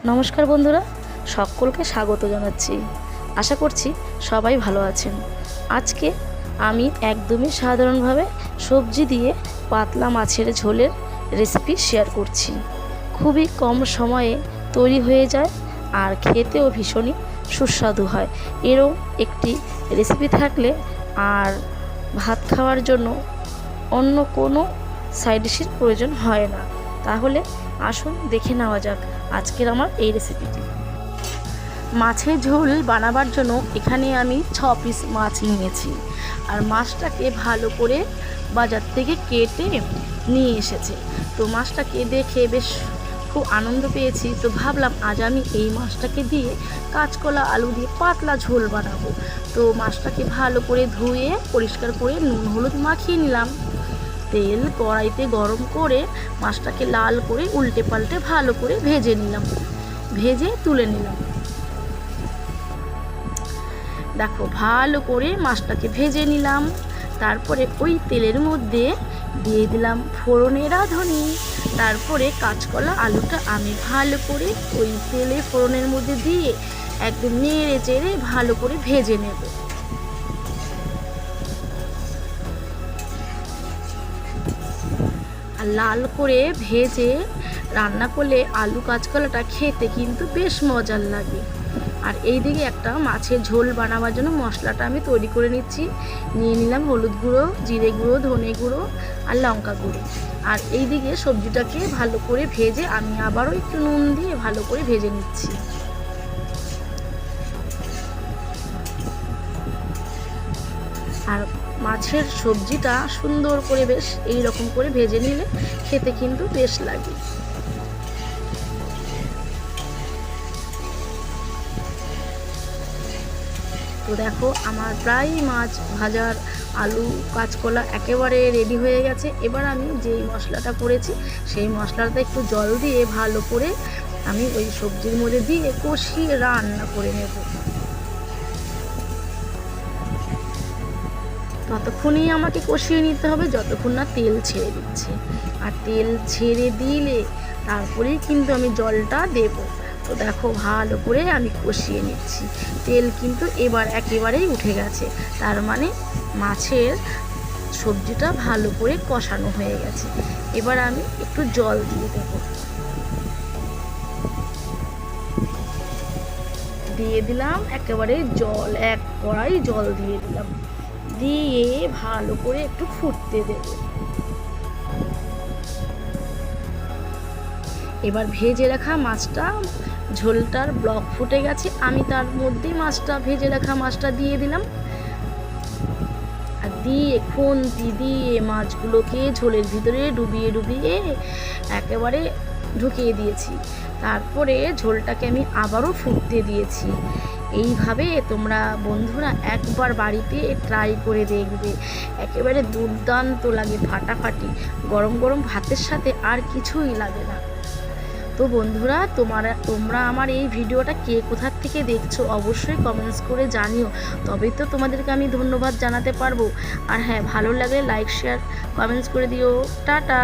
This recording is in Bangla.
নমস্কার বন্ধুরা, সকলকে স্বাগত জানাচ্ছি। আশা করছি সবাই ভালো আছেন। আজকে আমি একদমই সাধারণভাবে সবজি দিয়ে পাতলা মাছের ঝোলের রেসিপি শেয়ার করছি। খুবই কম সময়ে তৈরি হয়ে যায় আর খেতেও ভীষণই সুস্বাদু হয়। এরও একটি রেসিপি থাকলে আর ভাত খাওয়ার জন্য অন্য কোনো সাইড ডিশের প্রয়োজন হয় না। তাহলে আসুন দেখে নেওয়া যাক আজকের আমার এই রেসিপিটি। মাছের ঝোল বানাবার জন্য এখানে আমি 6 পিস মাছ নিয়েছি। আর মাছটাকে ভালো করে বাজার থেকে কেটে নিয়ে এসেছে। তো মাছটাকে দেখে বেশ খুব আনন্দ পেয়েছি। তো ভাবলাম আজ আমি এই মাছটাকে দিয়ে কাঁচকলা আলু দিয়ে পাতলা ঝোল বানাবো। তো মাছটাকে ভালো করে ধুয়ে পরিষ্কার করে নুন হলুদ মাখিয়ে নিলাম। তেল কড়াইতে গরম করে মাছটাকে লাল করে উল্টে পাল্টে ভালো করে ভেজে নিলাম, ভেজে তুলে নিলাম। দেখো ভালো করে মাছটাকে ভেজে নিলাম। তারপরে ওই তেলের মধ্যে দিয়ে দিলাম ফোড়নে রাঁধুনি। তারপরে কাঁচকলা আলুটা আমি ভালো করে ওই তেলে ফোড়নের মধ্যে দিয়ে একদম নেড়ে চেড়ে ভালো করে ভেজে নেব। আর লাল করে ভেজে রান্না করলে আলু কাঁচকলাটা খেতে কিন্তু বেশ মজার লাগে। আর এই দিকে একটা মাছের ঝোল বানাবার জন্য মশলাটা আমি তৈরি করে নিচ্ছি। নিয়ে নিলাম হলুদ গুঁড়ো, জিরে গুঁড়ো, ধনে গুঁড়ো আর লঙ্কা গুঁড়ো। আর এই দিকে সবজিটাকে ভালো করে ভেজে আমি আবারও একটু নুন দিয়ে ভালো করে ভেজে নিচ্ছি। আর মাছের সবজিটা সুন্দর করে বেশ এই রকম করে ভেজে নিলে খেতে কিন্তু বেশ লাগে। তো দেখো আমার প্রায় মাছ ভাজার আলু কাঁচকলা একেবারে রেডি হয়ে গেছে। এবার আমি যেই মশলাটা করেছি সেই মশলাটা একটু জল দিয়ে ভালো করে আমি ওই সবজির মধ্যে দিয়ে কষিয়ে রান্না করে নেব। ততক্ষণই আমাকে কষিয়ে নিতে হবে যতক্ষণ না তেল ছেড়ে দিচ্ছে। আর তেল ছেড়ে দিলে তারপরেই কিন্তু আমি জলটা দেব। তো দেখো ভালো করে আমি কষিয়ে নিচ্ছি। তেল কিন্তু এবার একেবারেই উঠে গেছে, তার মানে মাছের সবজিটা ভালো করে কষানো হয়ে গেছে। এবার আমি একটু জল দিয়ে দেব। দিয়ে দিলাম একেবারে জল, 1 কড়াই জল দিয়ে দিলাম। দিয়ে ভালো করে একটু ফুটতে দেব। এবার ভেজে রাখা মাছটা, ঝোলটার ব্লক ফুটে গেছে, আমি তার মধ্যে মাছটা ভেজে রাখা মাছটা দিয়ে দিলাম। আর দিয়ে খুন্তি দিয়ে মাছগুলোকে ঝোলের ভিতরে ডুবিয়ে ডুবিয়ে একেবারে ঢুকিয়ে দিয়েছি। তারপরে ঝোলটাকে আমি আবারও ফুটতে দিয়েছি। এইভাবে তোমরা বন্ধুরা একবার বাড়িতে ট্রাই করে দেখবে, একেবারে দুর্দান্ত লাগে, ফাটাফাটি। গরম গরম ভাতের সাথে আর কিছুই লাগে না। তো বন্ধুরা তোমরা আমার এই ভিডিওটা কে কোথার থেকে দেখছো অবশ্যই কমেন্টস করে জানিও, তবেই তো তোমাদেরকে আমি ধন্যবাদ জানাতে পারবো। আর হ্যাঁ, ভালো লাগলে লাইক শেয়ার কমেন্টস করে দিও। টাটা।